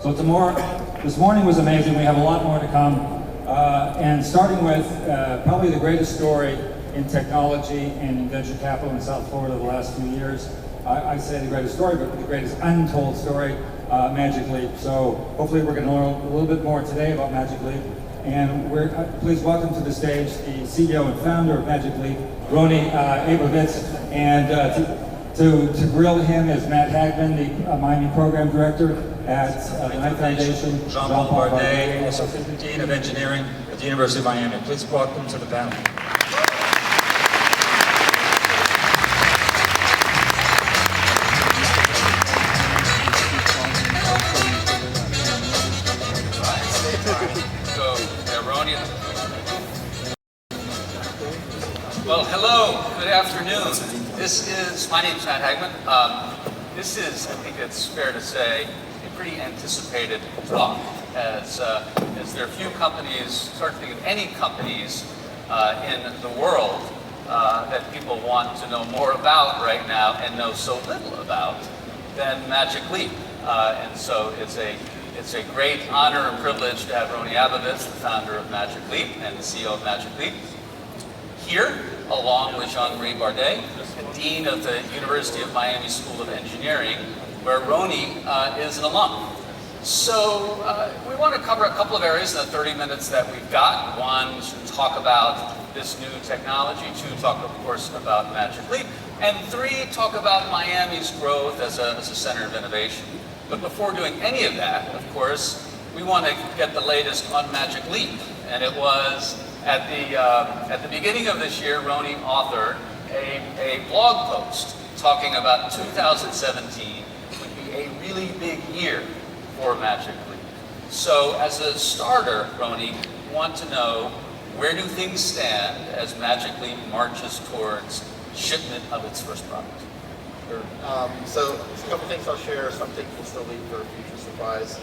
So this morning was amazing. We have a lot more to come. And starting with probably the greatest story in technology and in venture capital in South Florida the last few years. I say the greatest story, but the greatest untold story, Magic Leap. So hopefully we're going to learn a little bit more today about Magic Leap. And please welcome to the stage the CEO and founder of Magic Leap, Rony Abovitz. And to grill him is Matt Haggmann, the Miami Program Director at the Knight Foundation. Jean-Pierre, also Dean of Engineering at the University of Miami. Please welcome to the panel. Well, hello, good afternoon. My name's Matt Haggmann. This is, I think it's fair to say, a pretty anticipated talk, as there are few companies, start to think of any companies in the world that people want to know more about right now and know so little about than Magic Leap. And so it's a great honor and privilege to have Rony Abovitz, the founder of Magic Leap and the CEO of Magic Leap, here, along with Jean-Pierre, the Dean of the University of Miami School of Engineering, where Rony is an alum. So we want to cover a couple of areas in the 30 minutes that we've got. One, talk about this new technology. Two, talk, of course, about Magic Leap. And three, talk about Miami's growth as a center of innovation. But before doing any of that, of course, we want to get the latest on Magic Leap. And it was at the beginning of this year, Rony authored a blog post talking about 2017 would be a really big year for Magic Leap. So as a starter, Rony, we want to know, where do things stand as Magic Leap marches towards shipment of its first product? Sure. So a couple things I'll share, some things we'll still leave for future surprise.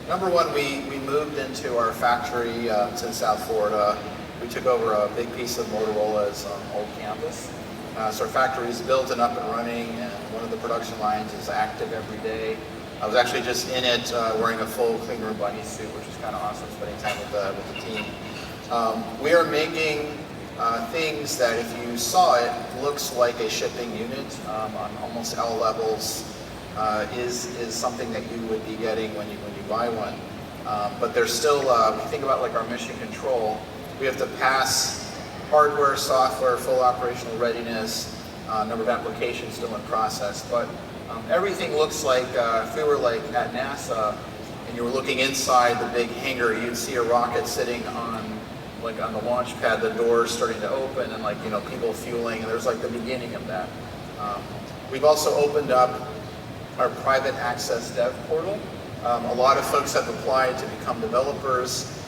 Number one, we moved into our factory in South Florida. We took over a big piece of Motorola's old campus. So our factory is built and up and running, and one of the production lines is active every day. I was actually just in it wearing a full clean room bunny suit, which is kind of awesome, spending time with the team. We are making things that, if you saw it, looks like a shipping unit on almost all levels. Is something that you would be getting when you buy one. But there's still, if you think about like our mission control, we have to pass hardware, software, full operational readiness, number of applications still in process. But everything looks like, if we were like at NASA and you were looking inside the big hangar, you'd see a rocket sitting on the launch pad, the doors starting to open, and people fueling, and there's like the beginning of that. We've also opened up our private access dev portal. A lot of folks have applied to become developers.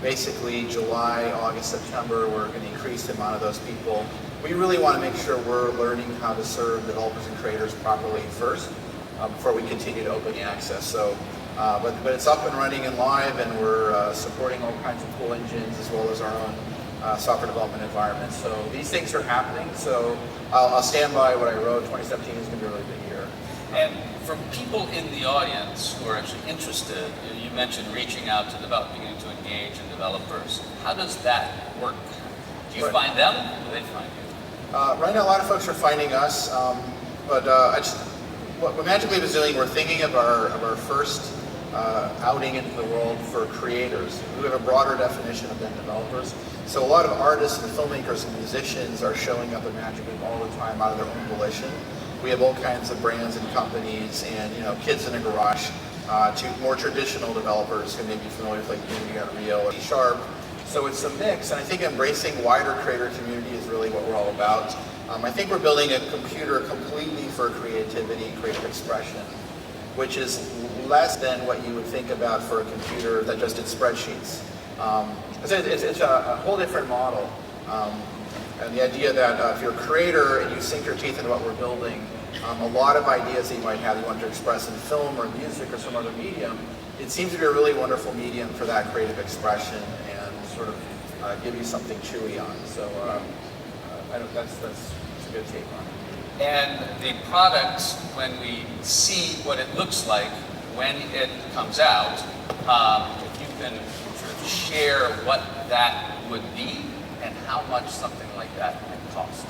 Basically July, August, September, we're going to increase the amount of those people. We really want to make sure we're learning how to serve developers and creators properly first before we continue to open the access. So, but it's up and running and live, and we're supporting all kinds of cool engines as well as our own software development environment. So these things are happening. So I'll stand by what I wrote. 2017 is going to be a really big year. And for people in the audience who are actually interested, you mentioned reaching out to beginning to engage in developers. How does that work? Do you find them, or do they find you? Right now, a lot of folks are finding us, what Magic Leap is doing, we're thinking of our first outing into the world for creators. We have a broader definition of than developers. So a lot of artists and filmmakers and musicians are showing up at Magic Leap all the time out of their own volition. We have all kinds of brands and companies, and kids in a garage, to more traditional developers who may be familiar with like Unity, Unreal, C#. So it's a mix, and I think embracing wider creator community is really what we're all about. I think we're building a computer completely for creativity, creative expression, which is less than what you would think about for a computer that just did spreadsheets. It's a whole different model. And the idea that if you're a creator and you sink your teeth into what we're building, a lot of ideas that you might have you want to express in film or music or some other medium, it seems to be a really wonderful medium for that creative expression and sort of give you something chewy on. So that's a good take on it. And the products, when we see what it looks like when it comes out, if you can sort of share what that would be and how much something like that can cost.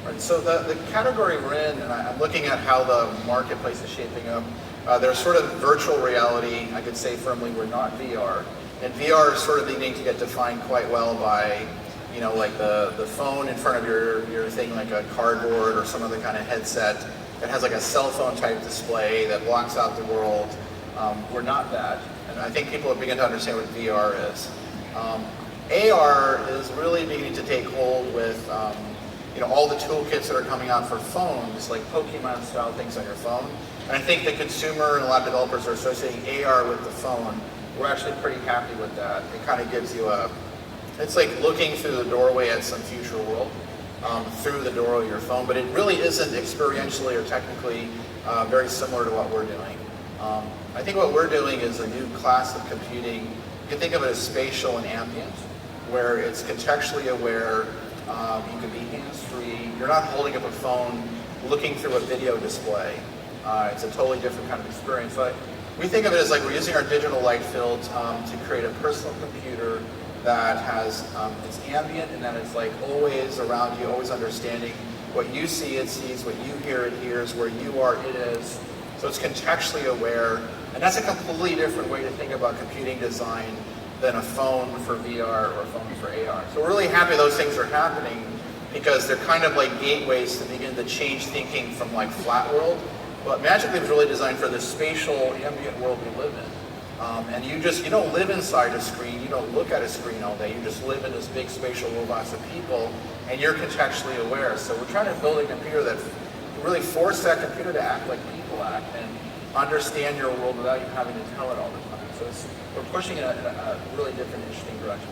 Right, so the category we're in, and I'm looking at how the marketplace is shaping up, there's sort of virtual reality, I could say firmly, we're not VR. And VR is sort of beginning to get defined quite well by, you know, like the phone in front of your thing, like a cardboard or some other kind of headset that has like a cell phone type display that blocks out the world. We're not that. And I think people are beginning to understand what VR is. AR is really beginning to take hold with you know, all the toolkits that are coming out for phones, like Pokemon style things on your phone. And I think the consumer and a lot of developers are associating AR with the phone. We're actually pretty happy with that. It kind of gives you it's like looking through the doorway at some future world through the door of your phone, but it really isn't experientially or technically very similar to what we're doing. I think what we're doing is a new class of computing. You can think of it as spatial and ambient, where it's contextually aware. You can be hands-free. You're not holding up a phone, looking through a video display. It's a totally different kind of experience. But we think of it as like we're using our digital light field to create a personal computer that has it's ambient and that it's like always around you, always understanding what you see, it sees, what you hear, it hears, where you are, it is. So it's contextually aware, and that's a completely different way to think about computing design than a phone for VR or a phone for AR. So we're really happy those things are happening because they're kind of like gateways to begin to change thinking from like flat world. But Magic Leap was really designed for the spatial ambient world we live in. And you don't live inside a screen, you don't look at a screen all day, you just live in this big spatial robots of people and you're contextually aware. So we're trying to build a computer that really force that computer to act like people act and understand your world without you having to tell it all the time. So we're pushing it in a really different, interesting direction.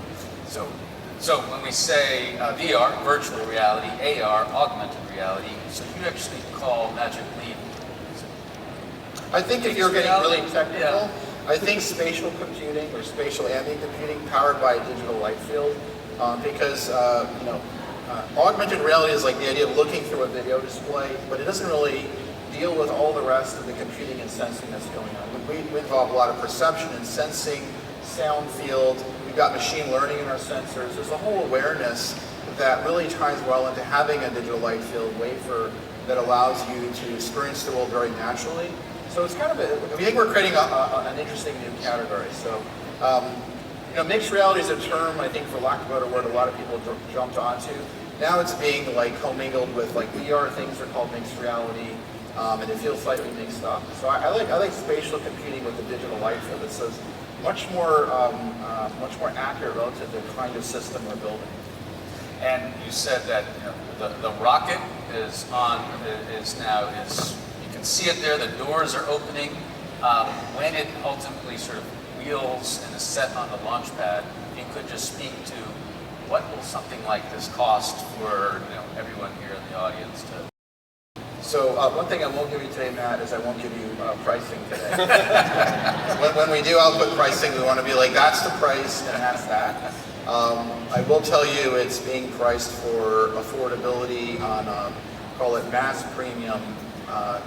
So when we say VR, virtual reality, AR, augmented reality, so you actually call Magic Leap? I think if you're getting really technical, I think spatial computing or spatial ambient computing powered by a digital light field, because you know, augmented reality is like the idea of looking through a video display, but it doesn't really deal with all the rest of the computing and sensing that's going on. We involve a lot of perception and sensing, sound field. We've got machine learning in our sensors. There's a whole awareness that really ties well into having a digital light field wafer that allows you to experience the world very naturally. So it's kind of we think we're creating an interesting new category. So, you know, mixed reality is a term, I think, for lack of a better word, a lot of people jumped onto. Now it's being like commingled with like VR things are called mixed reality, and it feels slightly mixed up. So I like spatial computing with the digital light field. It says much more accurate relative to the kind of system we're building. And you said that the rocket is you can see it there. The doors are opening. When it ultimately sort of wheels and is set on the launch pad, if you could just speak to what will something like this cost for everyone here in the audience to. So one thing I won't give you today, Matt, is I won't give you pricing today. when we do output pricing, we want to be like, that's the price and that's that. I will tell you it's being priced for affordability on, call it mass premium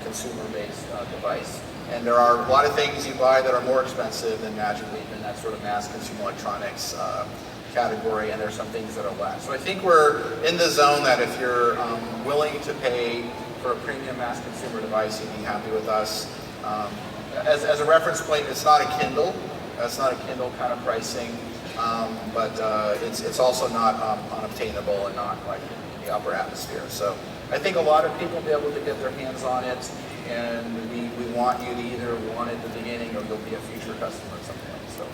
consumer-based device. And there are a lot of things you buy that are more expensive than Magic Leap in that sort of mass consumer electronics category, and there's some things that are less. So I think we're in the zone that if you're willing to pay for a premium mass consumer device, you'd be happy with us. As a reference point, it's not a Kindle. It's not a Kindle kind of pricing, but it's also not unobtainable and not like in the upper atmosphere. So I think a lot of people will be able to get their hands on it, and we want you to either want it at the beginning or you'll be a future customer or something like that. So.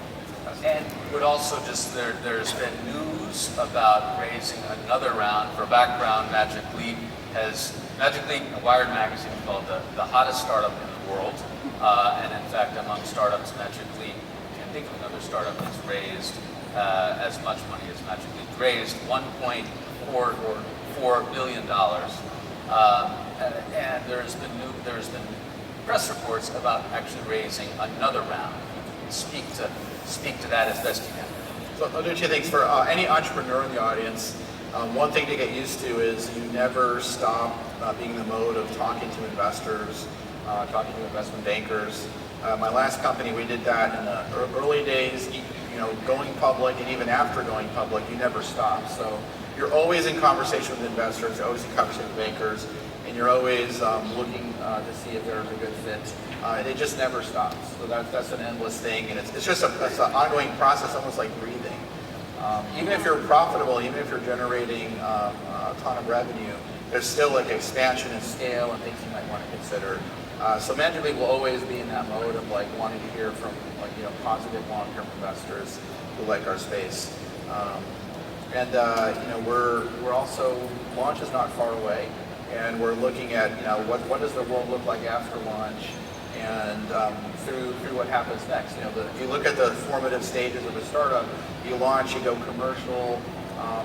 And would also just, there's been news about raising another round. For background, Magic Leap, Wired Magazine called the hottest startup in the world. And in fact, among startups, Magic Leap, can't think of another startup that's raised as much money as Magic Leap. Raised $1.44 billion. And there's been press reports about actually raising another round. Speak to that as best you can. So I'll do two things. For any entrepreneur in the audience, one thing to get used to is you never stop being in the mode of talking to investors talking to investment bankers. My last company, we did that in the early days, going public, and even after going public, you never stop. So you're always in conversation with investors, you're always in conversation with bankers, and you're always looking to see if there's a good fit. And it just never stops. So that's an endless thing, and it's just it's an ongoing process, almost like breathing. Even if you're profitable, even if you're generating a ton of revenue, there's still like expansion and scale and things you might want to consider. So management will always be in that mode of like wanting to hear from positive long-term investors who like our space. We're also, launch is not far away, and we're looking at what does the world look like after launch, and through what happens next. If you look at the formative stages of a startup, you launch, you go commercial,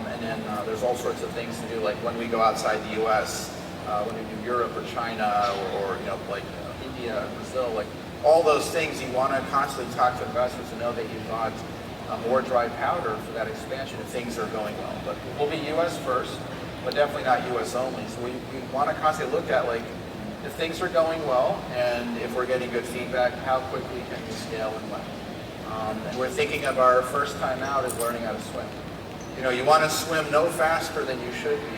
and then there's all sorts of things to do, like when we go outside the U.S., when we do Europe or China or India, Brazil, like all those things. You want to constantly talk to investors and know that you've got more dry powder for that expansion if things are going well. But we'll be U.S. first, but definitely not U.S. only. So we want to constantly look at like if things are going well and if we're getting good feedback, how quickly can we scale and when. And we're thinking of our first time out as learning how to swim. You want to swim no faster than you should be.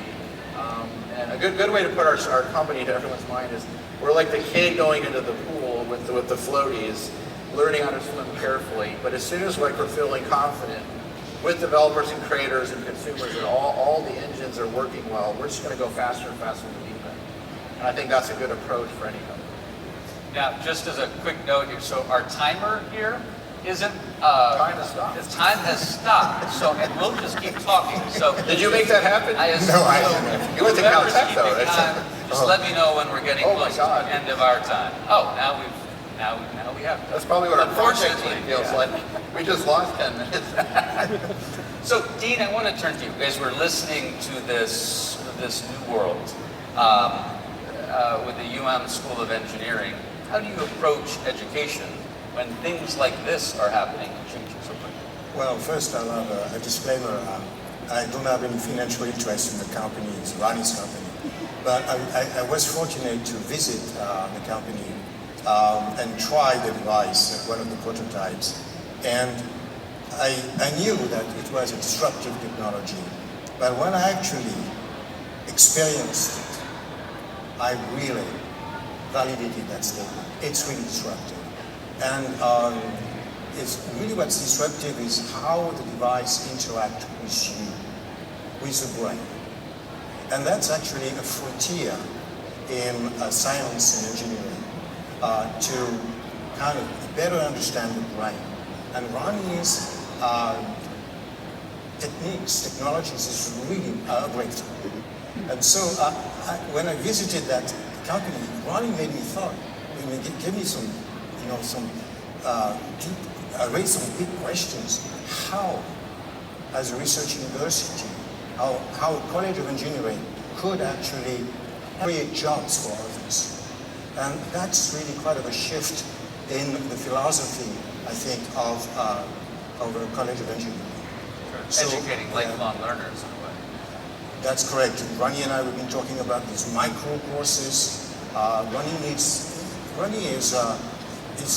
And a good way to put our company to everyone's mind is we're like the kid going into the pool with the floaties, learning how to swim carefully. But as soon as we're feeling confident with developers and creators and consumers that all the engines are working well, we're just going to go faster and faster in the deep end. And I think that's a good approach for any company. Now, just as a quick note here, so our timer here isn't Time has stopped. The time has stopped. So, and we'll just keep talking. So, Did you make that happen? I assume No, I didn't. You went to whoever's Caltech though. keeping time, just let me know when we're getting Oh my close God. to the end of our time. Oh, now we have. That's probably what our project Unfortunately, team feels yeah. like. We just lost 10 minutes. So, Dean, I want to turn to you as we're listening to this new world with the School of Engineering. How do you approach education when things like this are happening and changing so quickly? Well, first I'll have a disclaimer. I don't have any financial interest in the company. It's Rony's company. But I was fortunate to visit the company and try the device, one of the prototypes. And I knew that it was a disruptive technology. But when I actually experienced it, I really validated that statement. It's really disruptive. And it's really what's disruptive is how the device interacts with you, with the brain. And that's actually a frontier in science and engineering to kind of better understand the brain. And Rony's technologies is really a breakthrough. And so when I visited that company, Rony made me thought, gave me some, I raised some big questions. How, as a research university, how a college of engineering could actually create jobs for others. And that's really quite of a shift in the philosophy, I think, of a college of engineering. So, educating lifelong learners in a way. That's correct. Rony and I have been talking about these micro courses. Rony is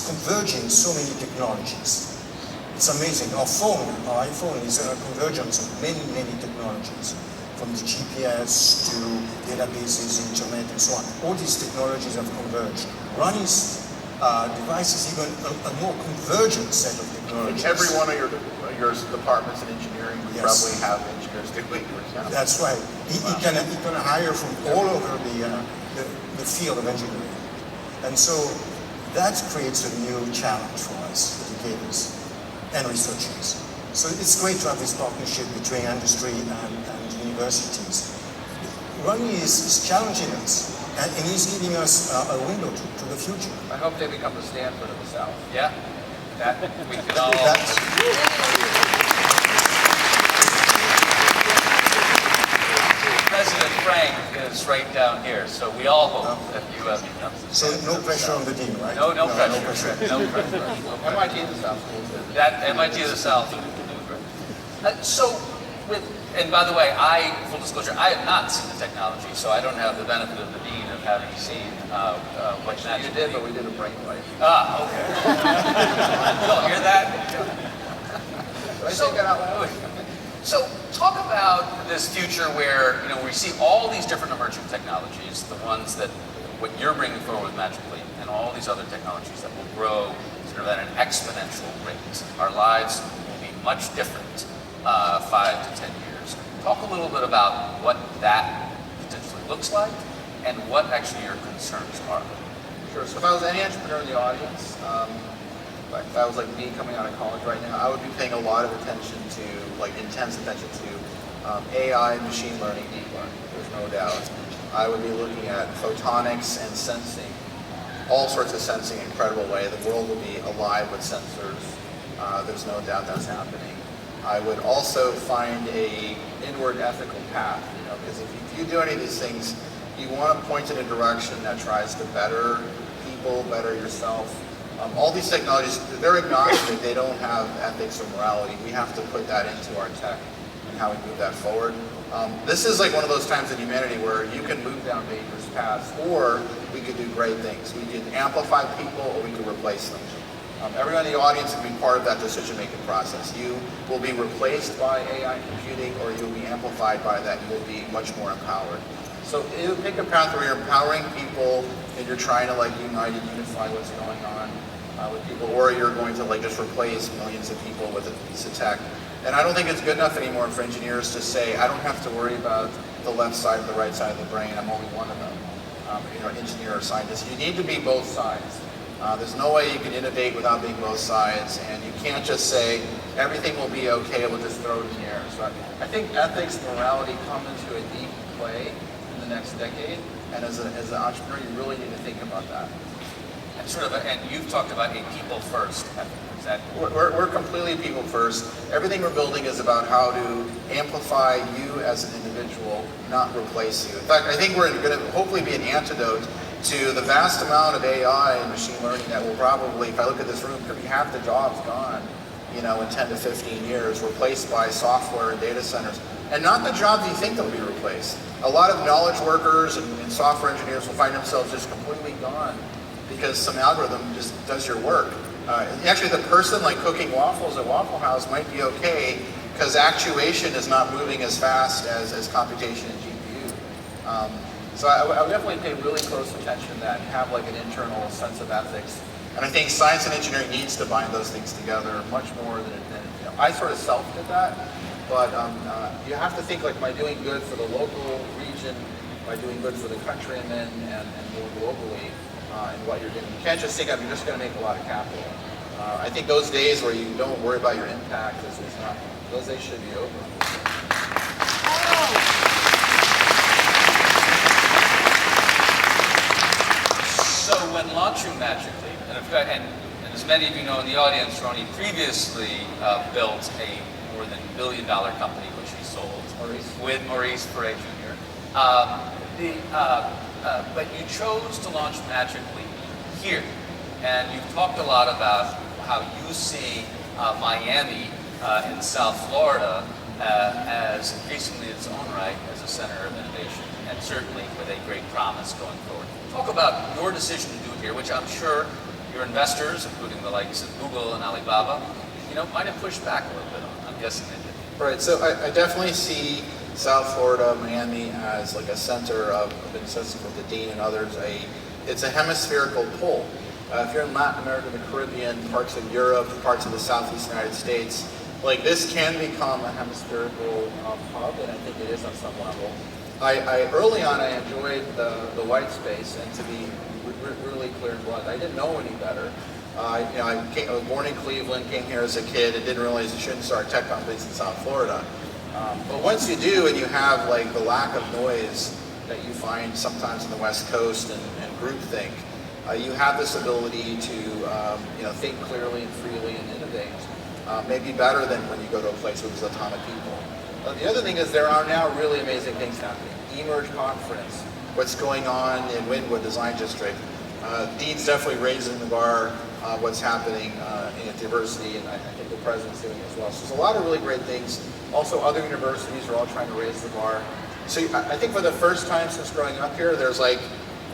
converging so many technologies. It's amazing. Our iPhone is a convergence of many, many technologies, from the GPS to databases, internet, and so on. All these technologies have converged. Rony's device is even a more convergent set of technologies. Every one of your departments in engineering would probably have engineers doing it. That's right. He can hire from all over the field of engineering. And so that creates a new challenge for us, educators and researchers. So it's great to have this partnership between industry and universities. Rony is challenging us, and he's giving us a window to the future. I hope they become the Stanford of the South. Yeah, that we can all. President Frank is right down here, so we all hope that you have become. So no pressure on the dean, right? No pressure. No pressure. MIT is the South School. That MIT is the South. And by the way, full disclosure, I have not seen the technology, so I don't have the benefit of the dean of having seen what You did, but we did a brain wipe. Ah, okay. You'll hear that? Did I say that out loud? So talk about this future where we see all these different emerging technologies, the ones that what you're bringing forward with Magic Leap, and all these other technologies that will grow sort of at an exponential rate. Our lives will be much different 5 to 10 years. Talk a little bit about what that potentially looks like and what actually your concerns are. Sure. So if I was any entrepreneur in the audience, if I was like me coming out of college right now, I would be paying a lot of attention to, like intense attention to AI, machine learning, deep learning. There's no doubt. I would be looking at photonics and sensing, all sorts of sensing in an incredible way. The world will be alive with sensors. There's no doubt that's happening. I would also find a inward ethical path, because if you do any of these things, you want to point in a direction that tries to better people, better yourself. All these technologies, they're agnostic, they don't have ethics or morality. We have to put that into our tech and how we move that forward. This is like one of those times in humanity where you can move down dangerous paths, or we could do great things. We could amplify people, or we could replace them. Everyone in the audience can be part of that decision-making process. You will be replaced by AI computing, or you will be amplified by that. You will be much more empowered. So you pick a path where you're empowering people, and you're trying to unite and unify what's going on with people, or you're going to just replace millions of people with a piece of tech. And I don't think it's good enough anymore for engineers to say, I don't have to worry about the left side or the right side of the brain. I'm only one of them. Engineer or scientist. You need to be both sides. There's no way you can innovate without being both sides, and you can't just say everything will be okay, we'll just throw it in the air. So I think ethics and morality come into a deep play in the next decade, and as an entrepreneur, you really need to think about that. And and you've talked about a people first ethic. Is that we're completely people first. Everything we're building is about how to amplify you as an individual, not replace you. In fact, I think we're going to hopefully be an antidote to the vast amount of AI and machine learning that will probably, if I look at this room, could be half the jobs gone, in 10 to 15 years, replaced by software and data centers. And not the jobs you think they'll be replaced. A lot of knowledge workers and software engineers will find themselves just completely gone because some algorithm just does your work. Actually, the person cooking waffles at Waffle House might be okay because actuation is not moving as fast as computation and GPU. So I would definitely pay really close attention to that and have an internal sense of ethics. And I think science and engineering needs to bind those things together much more than I sort of self-did that, but you have to think am I doing good for the local region, am I doing good for the country, and more globally in what you're doing. You can't just think I'm just going to make a lot of capital. I think those days where you don't worry about your impact is not, those days should be over. So when launching Magic Leap, and as many of you know in the audience, Rony previously built a more than $1 billion company, which he sold with Maurice Ferre Jr. But you chose to launch Magic Leap here, and you've talked a lot about how you see Miami in South Florida as increasingly its own right as a center of innovation, and certainly with a great promise going forward. Talk about your decision to do it here, which I'm sure your investors, including the likes of Google and Alibaba, might have pushed back a little bit on. I'm guessing they did. Right, so I definitely see South Florida, Miami as a center of, I've been discussing with the Dean and others, it's a hemispherical pull. If you're in Latin America, the Caribbean, parts of Europe, parts of the Southeast United States, this can become a hemispherical hub, and I think it is on some level. Early on, I enjoyed the white space, and to be really clear and blunt, I didn't know any better. I was born in Cleveland, came here as a kid, and didn't realize you shouldn't start tech companies in South Florida. But once you do, and you have the lack of noise that you find sometimes in the West Coast and groupthink, you have this ability to think clearly and freely and innovate. Maybe better than when you go to a place where there's a ton of people. The other thing is there are now really amazing things happening. eMerge conference, what's going on in Wynwood Design District. Dean's definitely raising the bar, what's happening at the university, and I think the president's doing it as well. So there's a lot of really great things. Also, other universities are all trying to raise the bar. So I think for the first time since growing up here, there's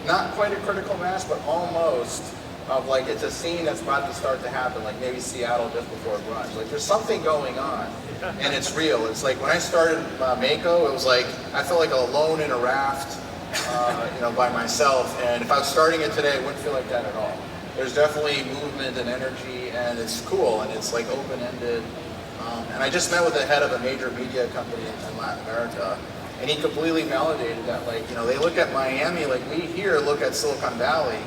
not quite a critical mass, but almost, of like it's a scene that's about to start to happen, like maybe Seattle just before brunch. Like there's something going on, and it's real. It's like when I started Mako, it was like I felt like alone in a raft, by myself. And if I was starting it today, it wouldn't feel like that at all. There's definitely movement and energy, and it's cool, and it's like open-ended. And I just met with the head of a major media company in Latin America, and he completely validated that, like, they look at Miami like we here look at Silicon Valley.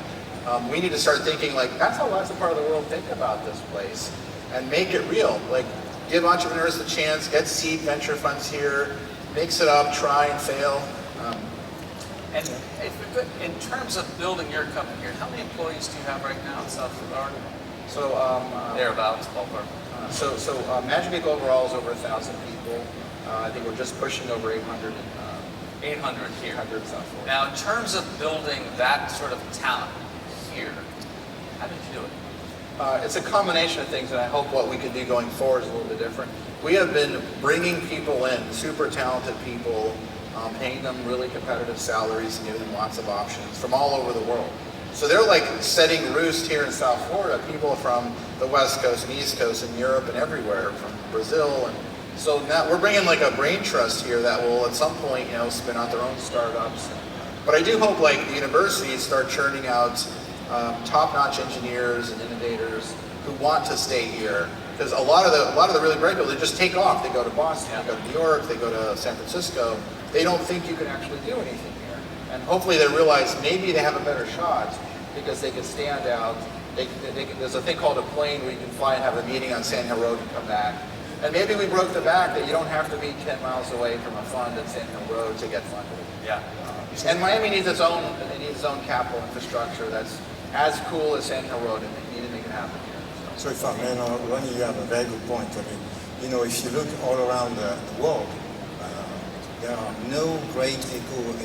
We need to start thinking like that's how lots of part of the world think about this place, and make it real. Like, give entrepreneurs the chance, get seed venture funds here, mix it up, try and fail. And in terms of building your company here, how many employees do you have right now in South Florida? So Thereabouts, ballpark. So Magic Week overall is over 1,000 people. I think we're just pushing over 800. 800 here. 800 in South Florida. Now, in terms of building that sort of talent here, how did you do it? It's a combination of things, and I hope what we can do going forward is a little bit different. We have been bringing people in, super talented people, paying them really competitive salaries and giving them lots of options from all over the world. So they're like setting roost here in South Florida, people from the West Coast and East Coast and Europe and everywhere, from Brazil. And so now we're bringing like a brain trust here that will at some point, spin out their own startups. But I do hope like the universities start churning out top-notch engineers and innovators who want to stay here. Because a lot of the really bright people, they just take off. They go to Boston, they go to New York, they go to San Francisco. They don't think you can actually do anything here. And hopefully they realize maybe they have a better shot because they can stand out. There's a thing called a plane where you can fly and have a meeting on Sand Hill Road and come back. And maybe we broke the back that you don't have to be 10 miles away from a fund at Sand Hill Road to get funded. Yeah. And Miami needs its own capital infrastructure that's as cool as Sand Hill Road, and they need to make it happen here. So if I may, Rony, you have a very good point. I mean, if you look all around the world, there are no great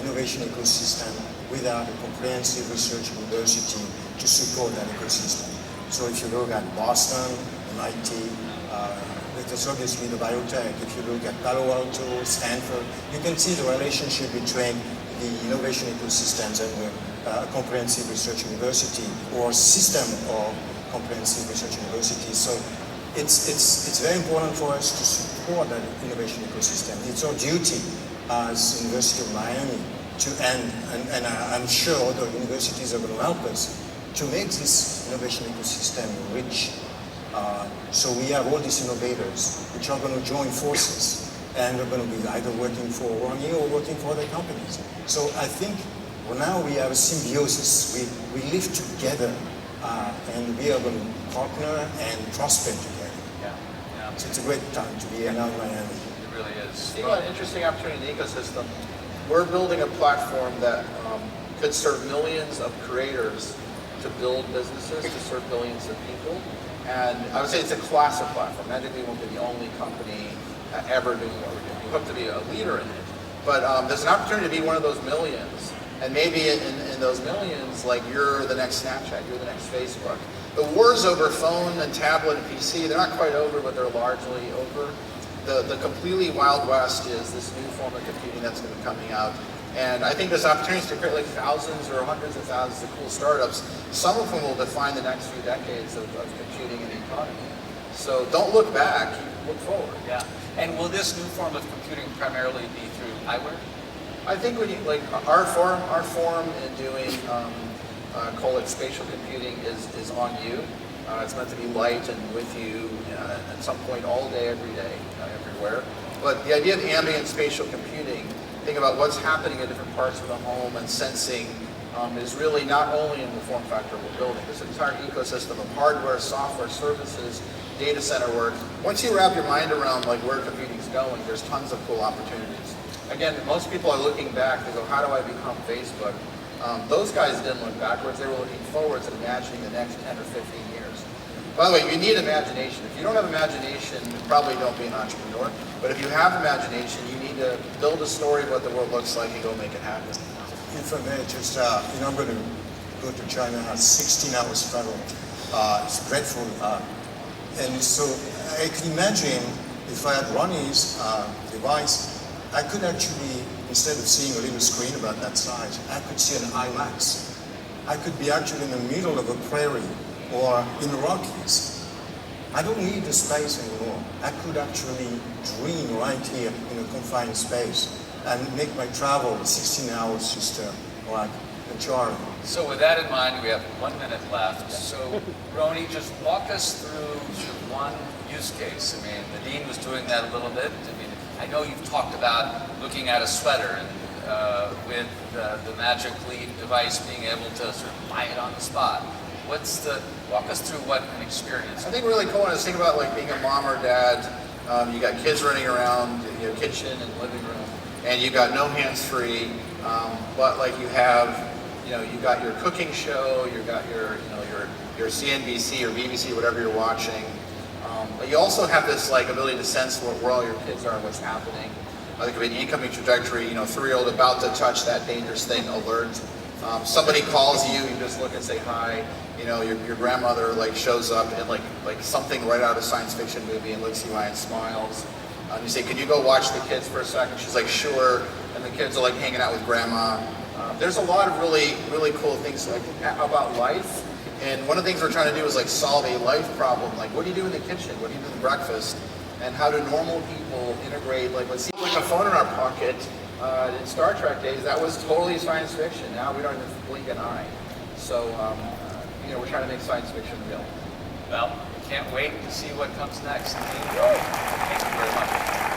innovation ecosystem without a comprehensive research university to support that ecosystem. So if you look at Boston, MIT, there's obviously the biotech. If you look at Palo Alto, Stanford, you can see the relationship between the innovation ecosystems and a comprehensive research university or system of comprehensive research universities. So it's very important for us to support that innovation ecosystem. It's our duty as University of Miami to end, and I'm sure other universities are going to help us to make this innovation ecosystem rich. So we have all these innovators which are going to join forces, and they're going to be either working for Rony or working for other companies. So I think now we have a symbiosis. We live together, and we are going to partner and prosper together. Yeah. So it's a great time to be here now in Miami. It really is. You know, an interesting opportunity in the ecosystem. We're building a platform that could serve millions of creators to build businesses, to serve billions of people. And I would say it's a class of platform. Magic Leap won't be the only company ever doing what we're doing. We hope to be a leader in it. But there's an opportunity to be one of those millions. And maybe in those millions, like you're the next Snapchat, you're the next Facebook. The wars over phone and tablet and PC, they're not quite over, but they're largely over. The completely Wild West is this new form of computing that's going to be coming out. And I think there's opportunities to create like thousands or hundreds of thousands of cool startups. Some of them will define the next few decades of computing and the economy. So don't look back, look forward. Yeah. And will this new form of computing primarily be through eyewear? I think when you, like our form in doing, call it spatial computing is on you. It's meant to be light and with you at some point all day, every day, everywhere. But the idea of ambient spatial computing, think about what's happening in different parts of the home and sensing is really not only in the form factor we're building. This entire ecosystem of hardware, software, services, data center work. Once you wrap your mind around like where computing is going, there's tons of cool opportunities. Again, most people are looking back. They go, how do I become Facebook? Those guys didn't look backwards. They were looking forwards and imagining the next 10 or 15 years. By the way, you need imagination. If you don't have imagination, you probably don't be an entrepreneur. But if you have imagination, you need to build a story of what the world looks like and go make it happen. If I may, just, I'm going to go to China, 16 hours travel. It's dreadful. And so I can imagine if I had Rony's device, I could actually instead of seeing a little screen about that size, I could see an IMAX. I could be actually in the middle of a prairie or in the Rockies. I don't need the space anymore. I could actually dream right here in a confined space and make my travel 16 hours just like a jar. So with that in mind, we have 1 minute left. So Rony, just walk us through sort of one use case. I mean, Nadine was doing that a little bit. I mean, I know you've talked about looking at a sweater and with the Magic Leap device being able to sort of buy it on the spot. Walk us through what an experience. I think really cool one is think about like being a mom or dad. You got kids running around your kitchen and living room, and you got no hands-free, but like you have, you got your cooking show, you got your CNBC or BBC, whatever you're watching. But you also have this like ability to sense where all your kids are and what's happening. There could be an incoming trajectory, 3-year-old about to touch that dangerous thing, alert. Somebody calls you, you just look and say hi. Your grandmother like shows up in like something right out of a science fiction movie and looks you eye and smiles. You say, can you go watch the kids for a second? She's like, sure. And the kids are like hanging out with grandma. There's a lot of really, really cool things like about life. And one of the things we're trying to do is like solve a life problem. Like, what do you do in the kitchen? What do you do for breakfast? And how do normal people integrate, like let's see, like a phone in our pocket. In Star Trek days, that was totally science fiction. Now we don't even blink an eye. So, we're trying to make science fiction real. Well, can't wait to see what comes next. Thank you very much.